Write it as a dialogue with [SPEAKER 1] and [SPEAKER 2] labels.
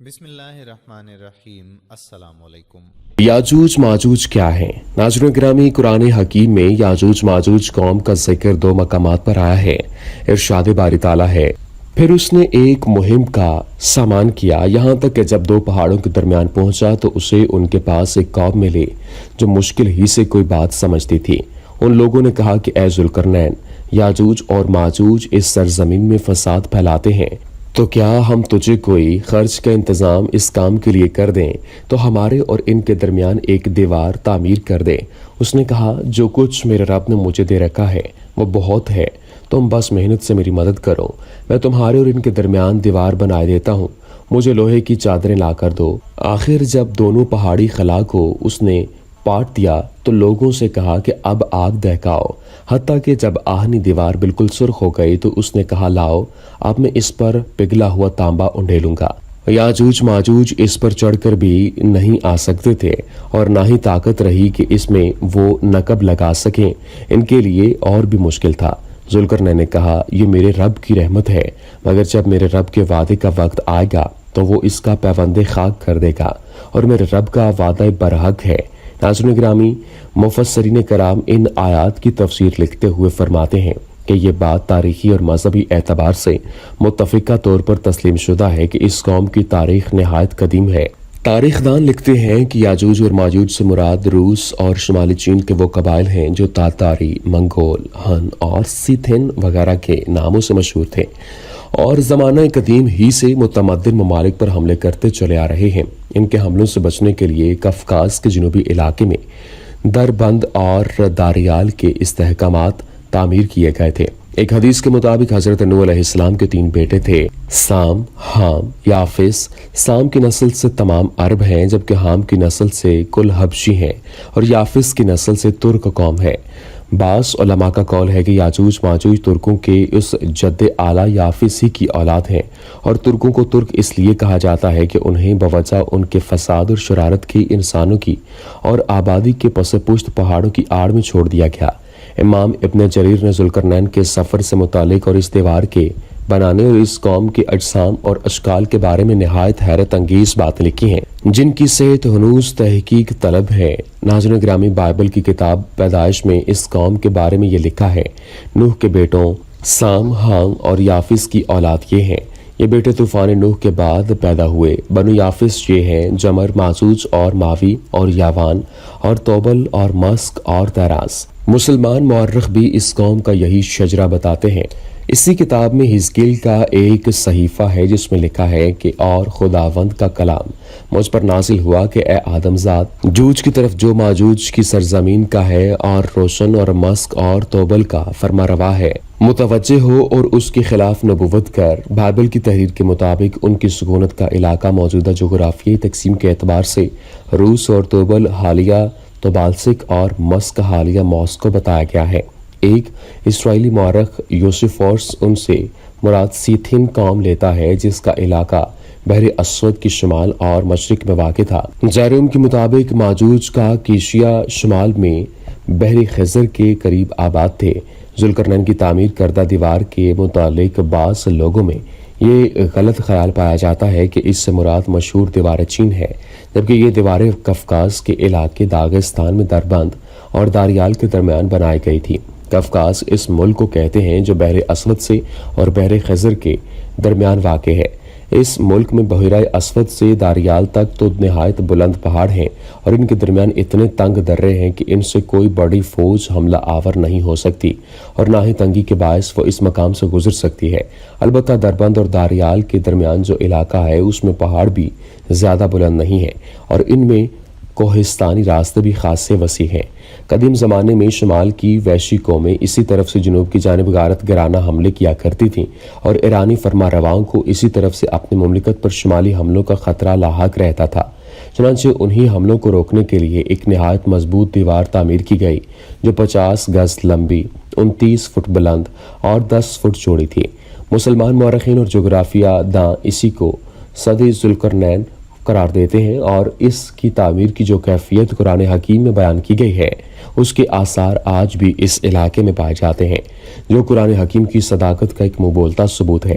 [SPEAKER 1] بسم اللہ الرحمن الرحیم۔ السلام علیکم۔
[SPEAKER 2] یاجوج ماجوج کیا ہیں؟ ناظرین گرامی، قرآن حکیم میں یاجوج ماجوج قوم کا ذکر 2 مقامات پر آیا ہے۔ ارشاد باری تعالیٰ ہے، پھر اس نے ایک مہم کا سامان کیا، یہاں تک کہ جب 2 پہاڑوں کے درمیان پہنچا تو اسے ان کے پاس ایک قوم ملی جو مشکل ہی سے کوئی بات سمجھتی تھی۔ ان لوگوں نے کہا کہ اے ذوالقرنین، یاجوج اور ماجوج اس سرزمین میں فساد پھیلاتے ہیں، تو کیا ہم تجھے کوئی خرچ کا انتظام اس کام کے لیے کر دیں تو ہمارے اور ان کے درمیان ایک دیوار تعمیر کر دیں۔ اس نے کہا، جو کچھ میرے رب نے مجھے دے رکھا ہے وہ بہت ہے، تم بس محنت سے میری مدد کرو، میں تمہارے اور ان کے درمیان دیوار بنائے دیتا ہوں، مجھے لوہے کی چادریں لا کر دو۔ آخر جب دونوں پہاڑی خلا کو اس نے پاٹ دیا تو لوگوں سے کہا کہ اب آگ دہکاؤ، حتیٰ کہ جب آہنی دیوار بالکل سرخ ہو گئی تو اس نے کہا، لاؤ اب میں اس پر پگھلا ہوا تانبا انڈھیلوں گا۔ یاجوج ماجوج اس پر چڑھ کر بھی نہیں آ سکتے تھے اور نہ ہی طاقت رہی کہ اس میں وہ نقب لگا سکیں، ان کے لیے اور بھی مشکل تھا۔ ذوالقرنین نے کہا، یہ میرے رب کی رحمت ہے، مگر جب میرے رب کے وعدے کا وقت آئے گا تو وہ اس کا پیوند خاک کر دے گا، اور میرے رب کا وعدہ برحق ہے۔ ناظرین گرامی، مفسرین کرام ان آیات کی تفسیر لکھتے ہوئے فرماتے ہیں کہ یہ بات تاریخی اور مذہبی اعتبار سے متفقہ طور پر تسلیم شدہ ہے کہ اس قوم کی تاریخ نہایت قدیم ہے۔ تاریخ دان لکھتے ہیں کہ یاجوج اور ماجوج سے مراد روس اور شمالی چین کے وہ قبائل ہیں جو تاتاری، منگول، ہن اور سیتھن وغیرہ کے ناموں سے مشہور تھے اور زمانہ قدیم ہی سے متمدن ممالک پر حملے کرتے چلے آ رہے ہیں۔ ان کے حملوں سے بچنے کے لیے کفکاز کے جنوبی علاقے میں دربند اور داریال کے استحکامات تعمیر کیے گئے تھے۔ ایک حدیث کے مطابق حضرت نوح علیہ السلام کے 3 بیٹے تھے، سام، حام، یافس۔ سام کی نسل سے تمام عرب ہیں، جبکہ حام کی نسل سے کل حبشی ہیں اور یافس کی نسل سے ترک قوم ہے۔ بعض علماء کا قول ہے کہ یاجوج ماجوج ترکوں کے اس جد اعلیٰ یافس ہی کی اولاد ہیں، اور ترکوں کو ترک اس لیے کہا جاتا ہے کہ انہیں بوجہ ان کے فساد اور شرارت کی انسانوں کی اور آبادی کے پس پشت پہاڑوں کی آڑ میں چھوڑ دیا گیا۔ امام ابن جریر نے ذوالقرنین کے سفر سے متعلق اور اس دیوار کے بنانے اور اس قوم کے اجسام اور اشکال کے بارے میں نہایت حیرت انگیز باتیں لکھی ہیں، جن کی صحت ہنوز تحقیق طلب ہے۔ ناظرین گرامی، بائبل کی کتاب پیدائش میں اس قوم کے بارے میں یہ لکھا ہے، نوح کے بیٹوں سام، حام اور یافس کی اولاد یہ ہیں۔ یہ بیٹے طوفان نوح کے بعد پیدا ہوئے۔ بنو یافس یہ ہیں، جمر، ماجوج اور ماوی اور یاوان اور توبل اور مسک اور تیراس۔ مسلمان مورخ بھی اس قوم کا یہی شجرہ بتاتے ہیں۔ اسی کتاب میں حزقیل کا ایک صحیفہ ہے جس میں لکھا ہے کہ اور خداوند کا کلام مجھ پر نازل ہوا کہ اے آدم زاد، جوج کی طرف جو ماجوج کی سرزمین کا ہے اور روشن اور مسک اور توبل کا فرما روا ہے، متوجہ ہو اور اس کے خلاف نبوت کر۔ بائبل کی تحریر کے مطابق ان کی سکونت کا علاقہ موجودہ جغرافیائی تقسیم کے اعتبار سے روس اور توبل حالیہ توبالسک اور مسک حالیہ ماسکو بتایا گیا ہے۔ ایک اسرائیلی مورخ یوسیفورس ان سے مراد سیتھن قوم لیتا ہے جس کا علاقہ بحر اسود کی شمال اور مشرق میں واقع تھا۔ جیروم کے مطابق ماجوج کا کیشیا شمال میں بحر خزر کے قریب آباد تھے۔ ذوالقرنین کی تعمیر کردہ دیوار کے متعلق بعض لوگوں میں یہ غلط خیال پایا جاتا ہے کہ اس سے مراد مشہور دیوار چین ہے، جبکہ یہ دیواریں کفکاز کے علاقے داغستان میں دربند اور داریال کے درمیان بنائی گئی تھی۔ کفکاز اس ملک کو کہتے ہیں جو بحر اسود سے اور بحر خزر کے درمیان واقع ہے۔ اس ملک میں بحیرہ اسود سے داریال تک تو نہایت بلند پہاڑ ہیں اور ان کے درمیان اتنے تنگ درے ہیں کہ ان سے کوئی بڑی فوج حملہ آور نہیں ہو سکتی اور نہ ہی تنگی کے باعث وہ اس مقام سے گزر سکتی ہے۔ البتہ دربند اور داریال کے درمیان جو علاقہ ہے اس میں پہاڑ بھی زیادہ بلند نہیں ہیں اور ان میں کوہستانی راستے بھی خاصے وسیع ہیں۔ قدیم زمانے میں شمال کی وحشی قومیں اسی طرف سے جنوب کی جانب غارت گرانہ حملے کیا کرتی تھیں اور ایرانی فرما رواؤں کو اسی طرف سے اپنی مملکت پر شمالی حملوں کا خطرہ لاحق رہتا تھا۔ چنانچہ انہی حملوں کو روکنے کے لیے ایک نہایت مضبوط دیوار تعمیر کی گئی جو 50 گز لمبی، 29 فٹ بلند اور 10 فٹ چوڑی تھی۔ مسلمان مورخین اور جغرافیہ داں اسی کو صدی ذوالقرنین قرار دیتے ہیں اور اس کی تعمیر کی جو کیفیت قرآن حکیم میں بیان کی گئی ہے اس کے آثار آج بھی اس علاقے میں پائے جاتے ہیں، جو قرآن حکیم کی صداقت کا ایک مبولتا ثبوت ہے۔